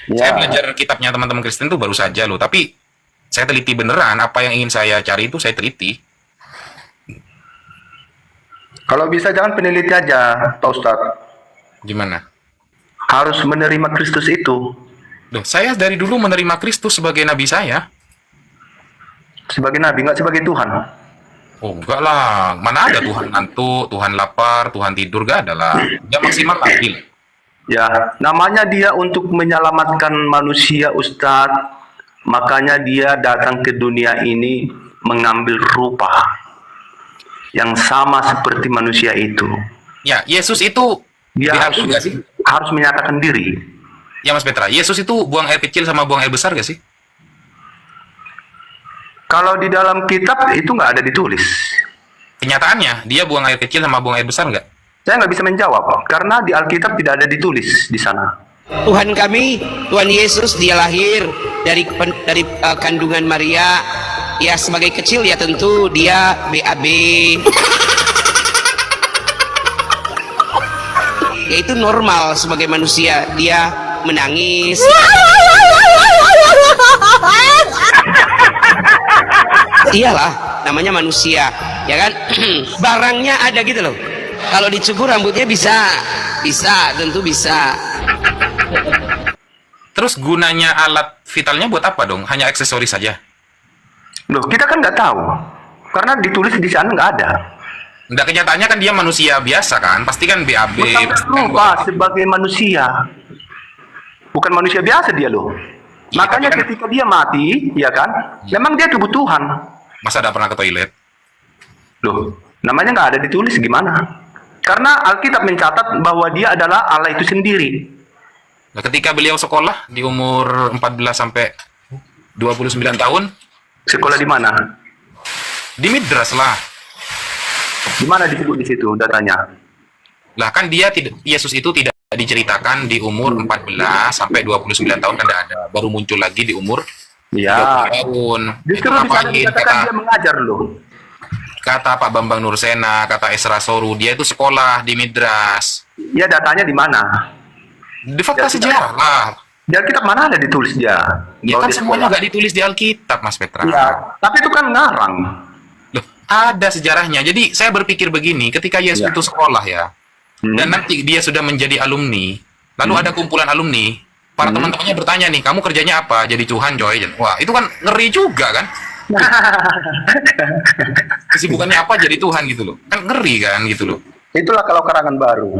Saya Ya, belajar kitabnya teman-teman Kristen itu baru saja loh, tapi saya teliti beneran apa yang ingin saya cari itu saya teliti. kalau bisa jangan peneliti aja, Pak Ustadz. Gimana? Harus menerima Kristus itu Loh, saya dari dulu menerima Kristus sebagai nabi saya. sebagai nabi, nggak sebagai Tuhan. Oh, enggak lah. Mana ada Tuhan ngantuk, Tuhan lapar, Tuhan tidur, gak ada lah. Dia maksimal adil. Ya, namanya dia untuk menyelamatkan manusia, Ustadz. Makanya dia datang ke dunia ini mengambil rupa yang sama seperti manusia itu. Ya, Yesus itu Dia BAB harus gak sih? harus menyatakan diri. Ya Mas Petra, Yesus itu buang air kecil sama buang air besar gak sih? Kalau di dalam kitab itu nggak ada ditulis. Kenyataannya, dia buang air kecil sama buang air besar nggak? Saya nggak bisa menjawab karena di Alkitab tidak ada ditulis di sana. Tuhan kami, Tuhan Yesus, dia lahir dari kandungan Maria. Ya sebagai kecil ya tentu dia BAB. Ya itu normal sebagai manusia, dia menangis. Iyalah, namanya manusia, ya kan? Barangnya ada gitu loh. Kalau dicukur rambutnya bisa, tentu bisa. Terus gunanya alat vitalnya buat apa dong? Hanya aksesoris saja? Loh, kita kan nggak tahu karena ditulis di sana nggak ada. Nggak, kenyataannya kan dia manusia biasa kan? Pasti kan BAB. Bukan Pasti kan lupa sebagai manusia, bukan manusia biasa dia loh. Iya, Makanya tapi kan- ketika dia mati, ya kan, memang dia tubuh Tuhan. Masa nggak pernah ke toilet? Loh, namanya nggak ada ditulis gimana? Karena Alkitab mencatat bahwa dia adalah Allah itu sendiri. Nah, ketika beliau sekolah di umur 14 sampai 29 tahun, Sekolah di mana? di Midras lah. Di mana disebut di situ datanya? Lah kan dia tidak, Yesus itu tidak diceritakan di umur 14 sampai 29 tahun kan tidak ada. Baru muncul lagi di umur 30 Ya, tahun. justru Itu di sana ngapain? dikatakan dia mengajar loh. Kata Pak Bambang Nursena, kata Esra Soru, dia itu sekolah di Midras. Ya datanya di mana? Di fakta Ya, sejarah lah. Di Alkitab mana ada ditulis dia? Ya Bahwa kan dia semuanya sekolah. nggak ditulis di Alkitab, Mas Petra. Ya, tapi itu kan ngarang. Loh, ada sejarahnya. Jadi saya berpikir begini, ketika Yesus Ya. itu sekolah ya, Hmm. dan nanti dia sudah menjadi alumni, lalu ada kumpulan alumni, para Hmm. teman-temannya bertanya nih, kamu kerjanya apa? Jadi Tuhan, coy. Wah, itu kan ngeri juga kan? Kesibukannya apa jadi Tuhan gitu loh. Kan ngeri kan gitu loh. Itulah kalau karangan baru.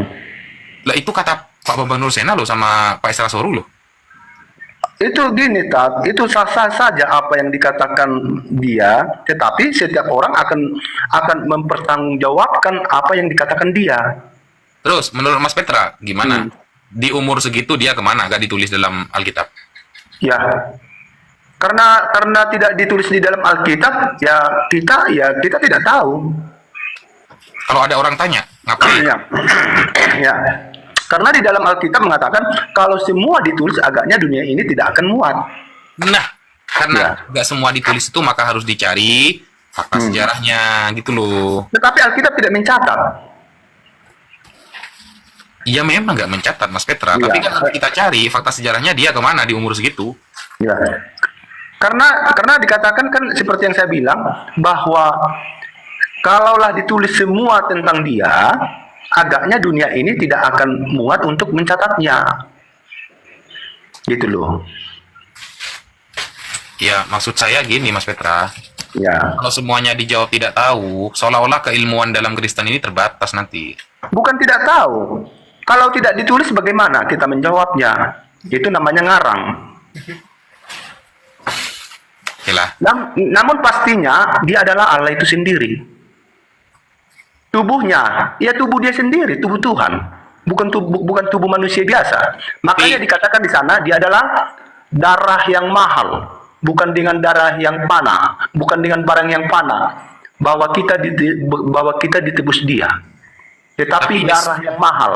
Lah itu kata Pak Bambang Nursena loh sama Pak Esra Soru loh. Itu gini, Tat, itu sah-sah saja apa yang dikatakan dia, tetapi setiap orang akan mempertanggungjawabkan apa yang dikatakan dia. Terus menurut Mas Petra gimana? Hmm. Di umur segitu dia kemana? Gak ditulis dalam Alkitab. Ya, karena tidak ditulis di dalam Alkitab, ya kita tidak tahu. Kalau ada orang tanya, ngapain? Ya, ya. Karena di dalam Alkitab mengatakan kalau semua ditulis agaknya dunia ini tidak akan muat. Nah, karena Ya. nggak semua ditulis itu maka harus dicari fakta sejarahnya gitu loh. Tetapi Alkitab tidak mencatat. Iya memang nggak mencatat Mas Petra, Iya. tapi kan harus kita cari fakta sejarahnya dia kemana di umur segitu. Ya. Karena dikatakan kan seperti yang saya bilang bahwa kalaulah ditulis semua tentang dia, agaknya dunia ini tidak akan muat untuk mencatatnya. Gitu loh. Ya maksud saya gini Mas Petra, Ya. kalau semuanya dijawab tidak tahu, seolah-olah keilmuan dalam Kristen ini terbatas nanti. Bukan tidak tahu. Kalau tidak ditulis bagaimana kita menjawabnya? Itu namanya ngarang. Yalah, Namun pastinya dia adalah Allah itu sendiri. Tubuhnya, ya tubuh dia sendiri, tubuh Tuhan. Bukan tubuh manusia biasa. Makanya dikatakan di sana dia adalah darah yang mahal, bukan dengan darah yang panah, bukan dengan barang yang panah, bahwa kita ditebus dia. Tetapi Tapi darah yang mahal.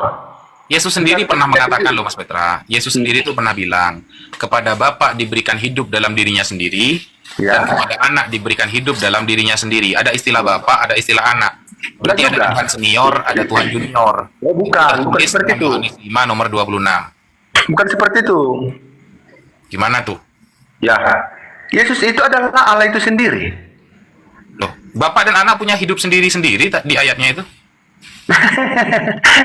Yesus sendiri pernah mengatakan loh Mas Petra, Yesus sendiri itu pernah bilang, kepada Bapa diberikan hidup dalam dirinya sendiri, Ya. dan kepada anak diberikan hidup dalam dirinya sendiri. Ada istilah Bapa, ada istilah anak. Berarti Enggak ada juga. Tuhan senior, ada Tuhan junior. Oh, bukan Tertulis seperti dalam itu. Yohanes 5 nomor 26. Bukan seperti itu. Gimana tuh? Ya, Yesus itu adalah Allah itu sendiri. Loh, Bapak dan Anak punya hidup sendiri-sendiri di ayatnya itu?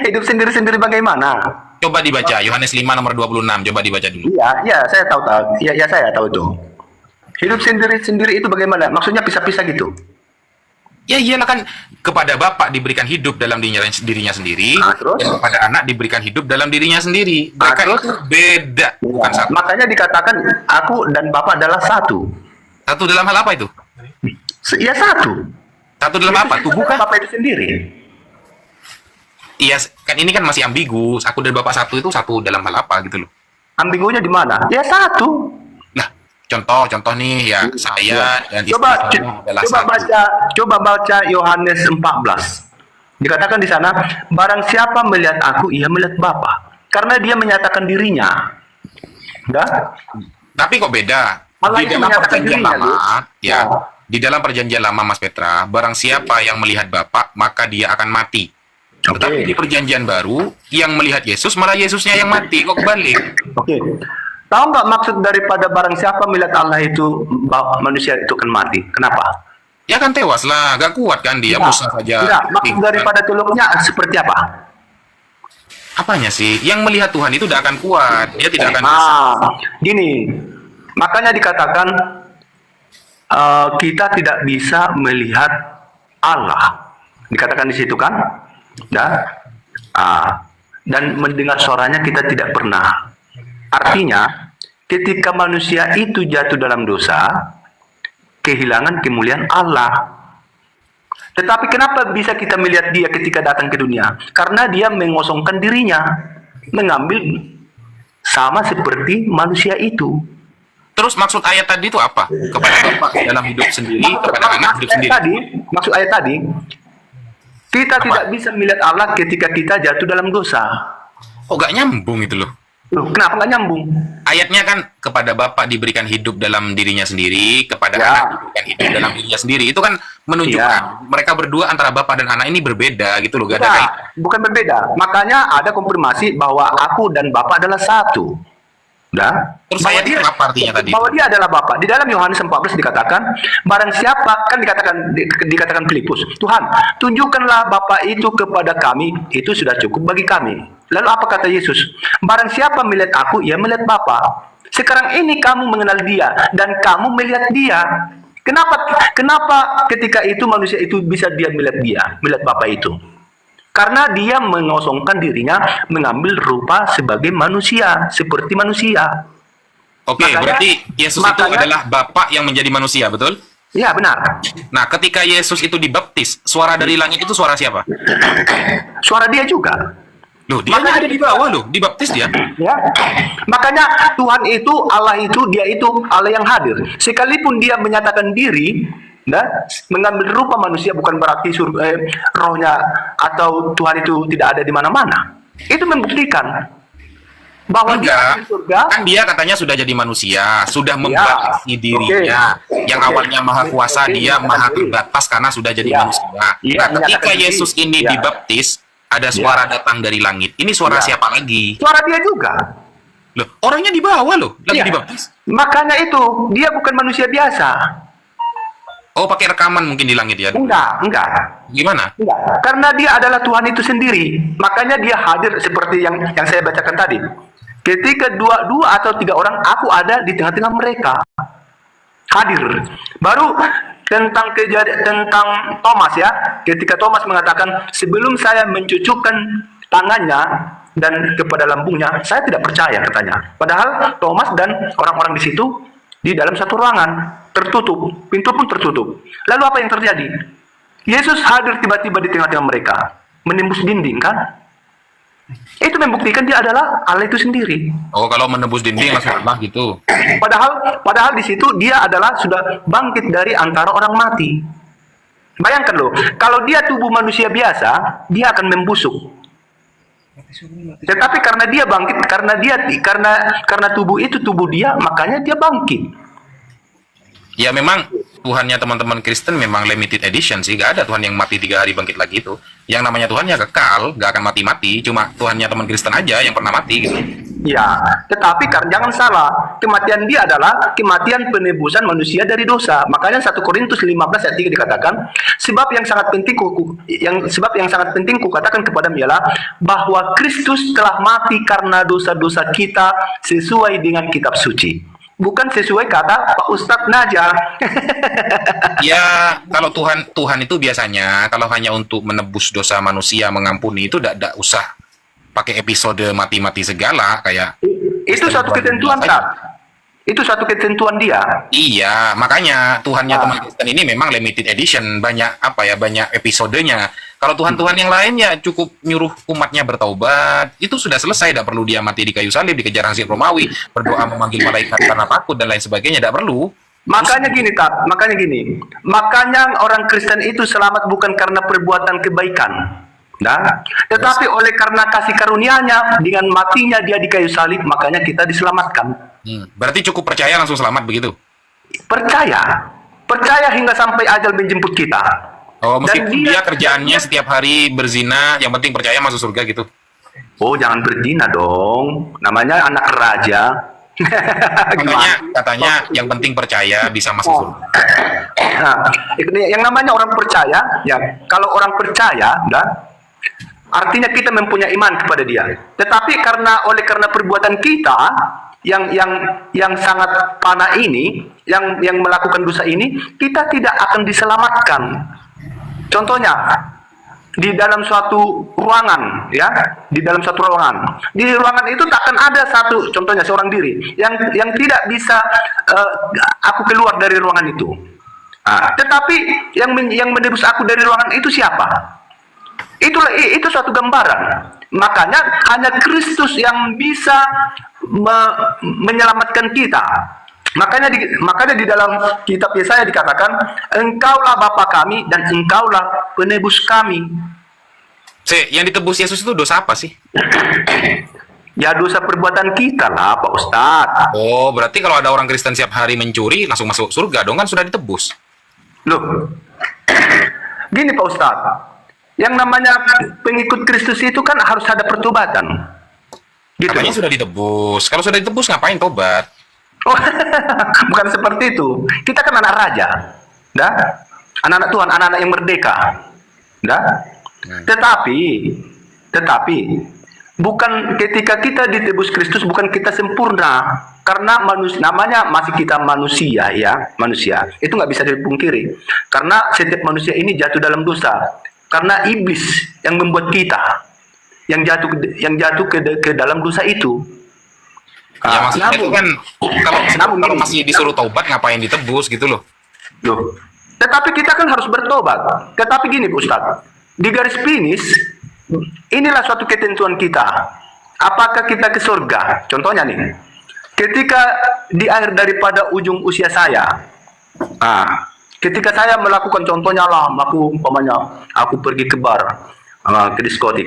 Hidup sendiri-sendiri bagaimana? Coba dibaca, Yohanes 5 nomor 26, coba dibaca dulu. Iya, ya, saya tahu. Ya, saya tahu itu. Hidup sendiri-sendiri itu bagaimana? Maksudnya pisah-pisah gitu. Ya iyalah kan, kepada Bapak diberikan hidup dalam dirinya sendiri, Terus? dan kepada Anak diberikan hidup dalam dirinya sendiri. Mereka Terus? itu beda, bukan Ya, satu. makanya dikatakan aku dan Bapa adalah satu. Satu dalam hal apa itu? Ya satu. Satu dalam apa? Tubuh kan? Bapa itu sendiri. Iya, kan ini kan masih ambigu. Aku dan Bapak satu itu satu dalam hal apa gitu loh. Ambigunya di mana? Ya satu. Nah, contoh nih ya, saya dan istri Coba saya adalah satu. coba baca Yohanes 14. Dikatakan di sana, barang siapa melihat aku, ia melihat Bapa. Karena dia menyatakan dirinya. Enggak? Tapi kok beda? Allah Di itu dalam menyatakan perjanjian dirinya, lama, Lu. ya, Oh. di dalam perjanjian lama Mas Petra, barang siapa yang melihat Bapa, maka dia akan mati. Oke. Tetapi di perjanjian baru, yang melihat Yesus, malah Yesusnya yang mati. Kok kebalik? Oke. Tahu nggak maksud daripada barang siapa melihat Allah itu, manusia itu akan mati? Kenapa? Ya kan tewas lah, gak kuat kan dia, musnah saja. Enggak, maksud daripada tuluknya seperti apa? Apanya sih? Yang melihat Tuhan itu tidak akan kuat, dia tidak akan. Gini, makanya dikatakan kita tidak bisa melihat Allah. Dikatakan di situ kan? Dan mendengar suaranya kita tidak pernah. Artinya, ketika manusia itu jatuh dalam dosa, kehilangan kemuliaan Allah. Tetapi kenapa bisa kita melihat dia ketika datang ke dunia? Karena dia mengosongkan dirinya, mengambil sama seperti manusia itu. Terus maksud ayat tadi itu apa? Kepada Bapa dalam hidup sendiri, kepada Anak hidup sendiri. Maksud ayat tadi, kita Apa? tidak bisa melihat Allah ketika kita jatuh dalam dosa. Oh, gak nyambung itu loh. Loh, kenapa nggak nyambung? Ayatnya kan kepada Bapa diberikan hidup dalam dirinya sendiri, kepada Ya. Anak diberikan hidup dalam dirinya sendiri. Itu kan menunjukkan mereka berdua antara Bapa dan Anak ini berbeda gitu loh, gak ada Tidak, kayak. bukan berbeda. Makanya ada konfirmasi bahwa aku dan Bapa adalah satu. Terus ayat itu apa artinya tadi? Bahwa dia adalah Bapa. Di dalam Yohanes 14 dikatakan, barang siapa, kan dikatakan Filipus, Tuhan, tunjukkanlah Bapa itu kepada kami, itu sudah cukup bagi kami. Lalu apa kata Yesus? Barang siapa melihat aku, ia melihat Bapa. Sekarang ini kamu mengenal dia, dan kamu melihat dia. Kenapa ketika itu manusia itu bisa dia melihat Bapa itu? Karena dia mengosongkan dirinya, mengambil rupa sebagai manusia, seperti manusia. Oke, berarti Yesus itu adalah Bapa yang menjadi manusia, betul? Ya, benar. Nah, ketika Yesus itu dibaptis, suara dari langit itu suara siapa? Suara dia juga. Loh, dia ada di bawah loh, dibaptis dia. Ya. Makanya Tuhan itu, Allah itu, dia itu Allah yang hadir. Sekalipun dia menyatakan diri, mengambil rupa manusia, bukan berarti rohnya atau Tuhan itu tidak ada di mana-mana. Itu membuktikan bahwa dia ada di surga. Kan dia katanya sudah jadi manusia, sudah membatasi dirinya. Yang awalnya maha kuasa, dia maha terbatas karena sudah jadi manusia. Nah, ketika Yesus ini dibaptis, ada suara datang dari langit. Ini suara siapa lagi? Suara dia juga. Loh, orangnya di bawah loh, lagi dibaptis. Makanya itu, dia bukan manusia biasa. Oh, pakai rekaman mungkin di langit ya? Enggak. Gimana? Enggak. Karena dia adalah Tuhan itu sendiri. Makanya dia hadir seperti yang saya bacakan tadi. Ketika dua atau tiga orang, aku ada di tengah-tengah mereka. Hadir. Baru tentang Thomas ya. Ketika Thomas mengatakan, sebelum saya mencucukkan tangannya dan kepada lambungnya, saya tidak percaya katanya. Padahal Thomas dan orang-orang di situ di dalam satu ruangan tertutup, pintu pun tertutup. Lalu apa yang terjadi? Yesus hadir tiba-tiba di tengah-tengah mereka, menembus dinding kan? Itu membuktikan dia adalah Allah itu sendiri. Oh, kalau menembus dinding langsung Allah gitu. Padahal di situ dia adalah sudah bangkit dari antara orang mati. Bayangkan loh, kalau dia tubuh manusia biasa, dia akan membusuk. Tetapi karena dia bangkit, karena tubuh itu tubuh dia, makanya dia bangkit. Ya memang Tuhannya teman-teman Kristen memang limited edition sih. Gak ada Tuhan yang mati 3 hari bangkit lagi itu. Yang namanya Tuhan ya kekal, gak akan mati-mati. Cuma Tuhannya teman Kristen aja yang pernah mati gitu. Ya, tetapi kan jangan salah, kematian dia adalah kematian penebusan manusia dari dosa. Makanya 1 Korintus 15 ayat 3 dikatakan, sebab yang sangat penting ku katakan kepadamu ialah bahwa Kristus telah mati karena dosa-dosa kita sesuai dengan kitab suci. Bukan sesuai kata Pak Ustadz Naja. Ya, kalau Tuhan itu biasanya kalau hanya untuk menebus dosa manusia, mengampuni itu tidak usah pakai episode mati-mati segala kayak Itu satu ketentuan, Tat. Itu satu ketentuan dia. Iya, makanya Tuhannya teman Kristen ini memang limited edition, banyak banyak episodenya. Kalau Tuhan-Tuhan yang lain ya cukup nyuruh umatnya bertaubat, itu sudah selesai, tidak perlu dia mati di kayu salib, dikejar hansip Romawi, berdoa memanggil malaikat karena takut dan lain sebagainya, tidak perlu. Makanya gini, Tat, makanya orang Kristen itu selamat bukan karena perbuatan kebaikan. Nah, tetapi oleh karena kasih karunia-Nya dengan matinya dia di kayu salib, makanya kita diselamatkan. Berarti cukup percaya langsung selamat begitu? Percaya hingga sampai ajal menjemput kita. Oh, meskipun dia kerjaannya setiap hari berzina, yang penting percaya masuk surga gitu? Oh, jangan berzina dong. Namanya anak raja. Katanya yang penting percaya bisa masuk surga. Nah, yang namanya orang percaya, ya kalau orang percaya, artinya kita mempunyai iman kepada dia. Tetapi oleh karena perbuatan kita yang sangat panah ini, yang melakukan dosa ini, kita tidak akan diselamatkan. Contohnya di dalam suatu ruangan, ya, di ruangan itu takkan ada contohnya seorang diri yang tidak bisa aku keluar dari ruangan itu. Tetapi yang menebus aku dari ruangan itu siapa? Itu suatu gambaran. Makanya hanya Kristus yang bisa menyelamatkan kita. Makanya di dalam kitab Yesaya dikatakan, Engkaulah Bapa kami dan Engkaulah penebus kami. Yang ditebus Yesus itu dosa apa sih? Ya dosa perbuatan kita lah, Pak Ustadz. Oh, berarti kalau ada orang Kristen setiap hari mencuri langsung masuk surga dong, kan sudah ditebus. Loh, gini Pak Ustadz, yang namanya pengikut Kristus itu kan harus ada pertobatan. Gitu. Katanya sudah ditebus. Kalau sudah ditebus ngapain tobat? Oh, bukan seperti itu. Kita kan anak raja, anak-anak Tuhan, anak-anak yang merdeka, Tetapi bukan ketika kita ditebus Kristus, bukan kita sempurna, karena namanya masih kita manusia, ya, manusia. Itu nggak bisa dipungkiri, karena setiap manusia ini jatuh dalam dosa, karena iblis yang membuat kita yang jatuh ke dalam dosa itu. Ya maksudnya itu kan kalau masih disuruh taubat ngapain ditebus gitu loh. Tetapi kita kan harus bertobat. Tetapi gini Ustaz, di garis finish inilah suatu ketentuan kita. Apakah kita ke surga? Contohnya nih, ketika di akhir daripada ujung usia saya, ketika saya melakukan contohnya lah, aku pergi ke bar, ke diskotik,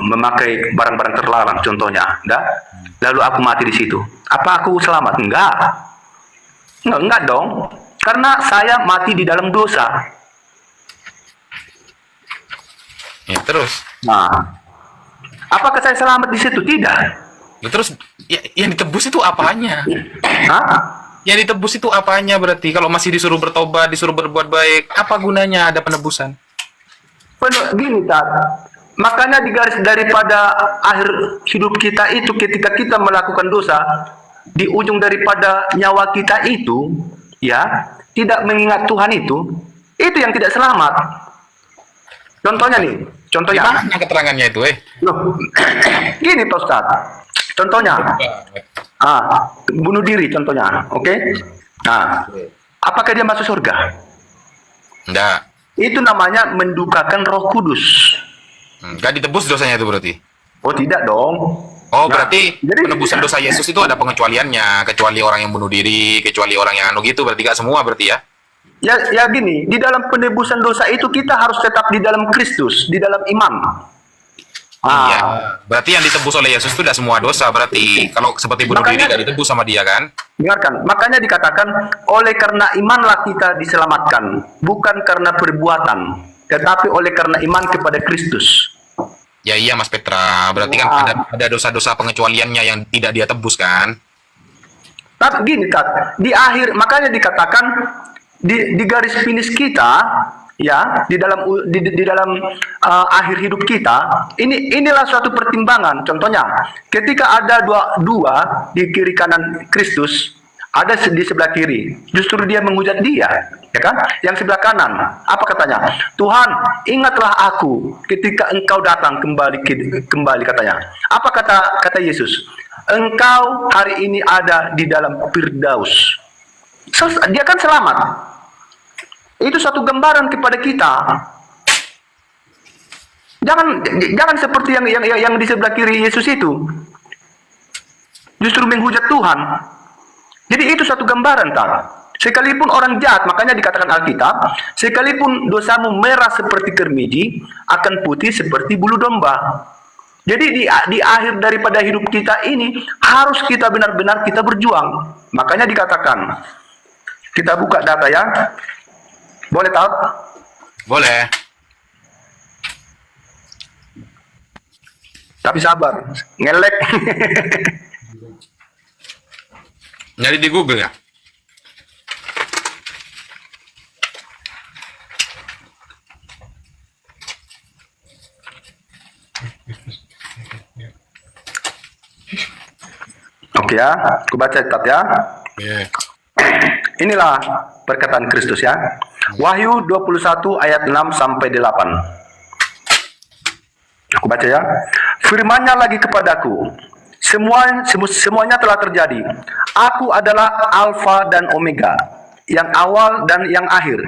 memakai barang-barang terlarang contohnya, lalu aku mati di situ. Apa aku selamat? Enggak dong, karena saya mati di dalam dosa. Ya terus. Apakah saya selamat di situ? Tidak. Ya, terus yang ditebus itu apanya? Yang ditebus itu apanya berarti? Kalau masih disuruh bertobat, disuruh berbuat baik, apa gunanya ada penebusan? Gini, Tat. Makanya di garis daripada akhir hidup kita itu, ketika kita melakukan dosa, di ujung daripada nyawa kita itu, ya, tidak mengingat Tuhan itu yang tidak selamat. Contohnya nih, Gimana keterangannya itu, Loh, gini Pak Ustaz, contohnya, bunuh diri contohnya, oke? Apakah dia masuk surga? Enggak. Itu namanya mendukakan Roh Kudus. Enggak ditebus dosanya itu berarti? Oh tidak dong. Oh berarti penebusan dosa Yesus itu ada pengecualiannya, kecuali orang yang bunuh diri, kecuali orang yang gitu, berarti gak semua berarti ya? Ya gini, di dalam penebusan dosa itu kita harus tetap di dalam Kristus, di dalam iman. Iya, berarti yang ditebus oleh Yesus itu tidak semua dosa berarti. Kalau seperti bunuh diri tidak ditebus sama dia kan? Dengarkan, makanya dikatakan oleh karena imanlah kita diselamatkan, bukan karena perbuatan, tetapi oleh karena iman kepada Kristus. Ya iya Mas Petra, berarti kan Wah. ada dosa-dosa pengecualiannya yang tidak dia tebus kan? Tapi gini, Tat, di akhir makanya dikatakan di garis finish kita, ya, di dalam akhir hidup kita, inilah suatu pertimbangan. Contohnya, ketika ada dua di kiri kanan Kristus, ada di sebelah kiri, justru dia menghujat dia, ya kan? Yang sebelah kanan, apa katanya? Tuhan, ingatlah aku ketika Engkau datang kembali katanya. Apa kata Yesus? Engkau hari ini ada di dalam Firdaus. Dia kan selamat. Itu satu gambaran kepada kita. Jangan seperti yang di sebelah kiri Yesus itu, justru menghujat Tuhan. Jadi itu satu gambaran, tak? Sekalipun orang jahat, makanya dikatakan Alkitab, sekalipun dosamu merah seperti kermiji, akan putih seperti bulu domba. Jadi di akhir daripada hidup kita ini, harus kita benar-benar kita berjuang. Makanya dikatakan, kita buka data ya. Boleh tahu? Boleh. Tapi sabar, ngelek. Nyari di Google ya? Oke ya, aku baca Tat ya. Yeah. Inilah perkataan Kristus ya. Wahyu 21 ayat 6 sampai 8. Aku baca ya. Firman-Nya lagi kepadaku, semuanya telah terjadi. Aku adalah Alfa dan Omega, yang awal dan yang akhir.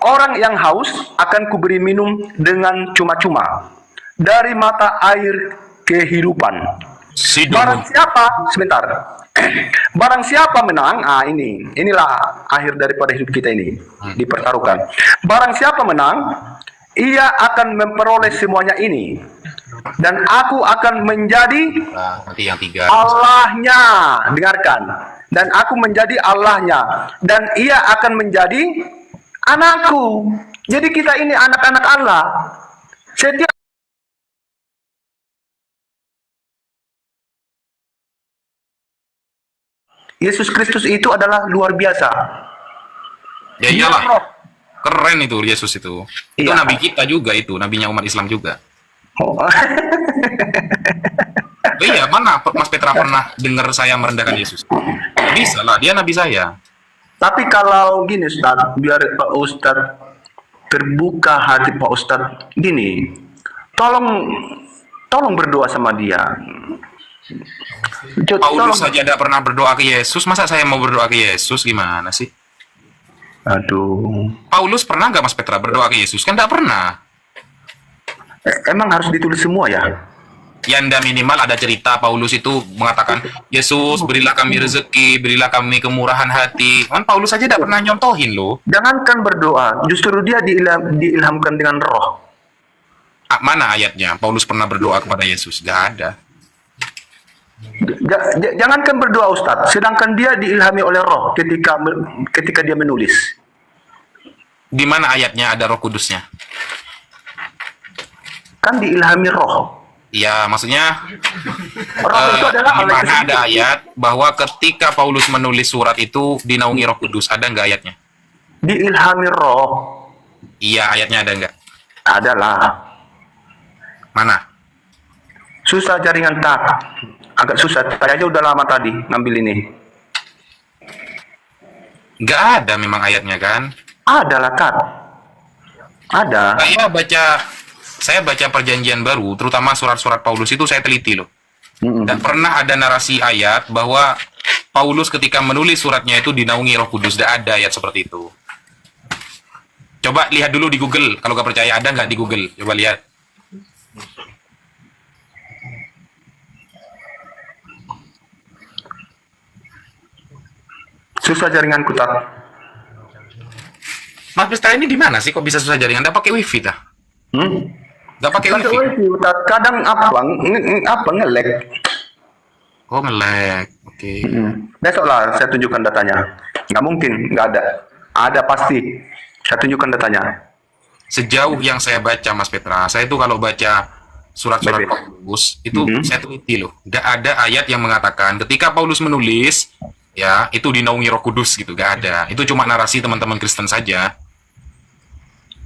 Orang yang haus akan kuberi minum dengan cuma-cuma dari mata air kehidupan. Barang siapa, sebentar. Barang siapa menang, inilah akhir daripada hidup kita ini, dipertaruhkan. Barang siapa menang, ia akan memperoleh semuanya ini, dan aku akan menjadi Nanti yang 3. Allahnya. Dengarkan. Dan aku menjadi Allahnya, dan ia akan menjadi anakku. Jadi kita ini anak-anak Allah. Setiap Yesus Kristus itu adalah luar biasa. Ya iyalah. Keren itu Yesus itu. Itu Iya. nabi kita juga itu, nabinya umat Islam juga. Oh. Iya, mana Mas Petra pernah dengar saya merendahkan Yesus? Nggak bisa lah, dia nabi saya. Tapi kalau gini Ustaz, biar Pak Ustaz terbuka hati Pak Ustaz, gini, tolong berdoa sama dia. Paulus saja tidak pernah berdoa ke Yesus, masa saya mau berdoa ke Yesus, gimana sih? Aduh. Paulus pernah nggak Mas Petra berdoa ke Yesus? Kan tidak pernah. Emang harus ditulis semua ya? Ya anda minimal ada cerita Paulus itu mengatakan, Yesus berilah kami rezeki, berilah kami kemurahan hati. Kan Paulus saja tidak pernah nyontohin loh. Jangankan berdoa, justru dia diilhamkan dengan roh. Mana ayatnya? Paulus pernah berdoa kepada Yesus? Gak ada. Jangankan berdoa Ustadz, sedangkan dia diilhami oleh roh ketika dia menulis. Di mana ayatnya ada Roh Kudusnya? Kan diilhami roh. Ya, maksudnya Roh itu adalah di Allah mana itu ada sendiri. ayat bahwa ketika Paulus menulis surat itu dinaungi Roh Kudus? Ada nggak ayatnya? Diilhami roh. Iya, ayatnya ada nggak? Adalah. Mana? Susah jaringan tak. Agak susah. Saya aja udah lama tadi ngambil ini. Nggak ada memang ayatnya kan? Adalah Tat. Ada. Saya baca perjanjian baru, terutama surat-surat Paulus itu saya teliti loh. Mm-mm. Dan pernah ada narasi ayat bahwa Paulus ketika menulis suratnya itu dinaungi Roh Kudus. Tidak ada ayat seperti itu. Coba lihat dulu di Google. Kalau nggak percaya, ada nggak di Google? Coba lihat. Susah jaringanku Tat. Mas Pesta ini di mana sih? Kok bisa susah jaringan? Nggak pakai wifi dah? Nggak pakai Pakai wifi? wifi, Tat. Kadang apa ngelek. Oh, nge-lag. Oke. Besok lah saya tunjukkan datanya. Nggak mungkin, nggak ada. Ada pasti. Saya tunjukkan datanya. Sejauh yang saya baca, Mas Petra, saya itu kalau baca surat-surat Betul. Paulus itu saya teliti loh. Nggak ada ayat yang mengatakan ketika Paulus menulis ya itu dinaungi Roh Kudus gitu. Nggak ada. Itu cuma narasi teman-teman Kristen saja.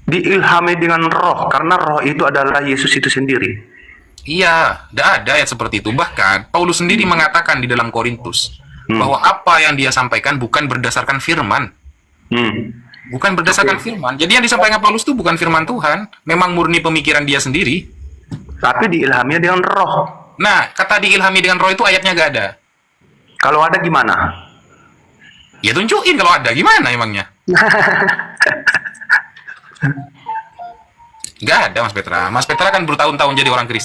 Diilhami dengan roh, karena roh itu adalah Yesus itu sendiri. Iya, nggak ada ayat seperti itu. Bahkan Paulus sendiri mengatakan di dalam Korintus bahwa apa yang dia sampaikan bukan berdasarkan firman. Bukan berdasarkan firman. Jadi yang disampaikan Paulus itu bukan firman Tuhan. Memang murni pemikiran dia sendiri. Tapi diilhami dengan roh. Nah, kata diilhami dengan roh itu ayatnya nggak ada. Kalau ada gimana? Ya tunjukin kalau ada. Gimana emangnya? Nggak ada Mas Petra. Mas Petra kan bertahun-tahun jadi orang Kristen.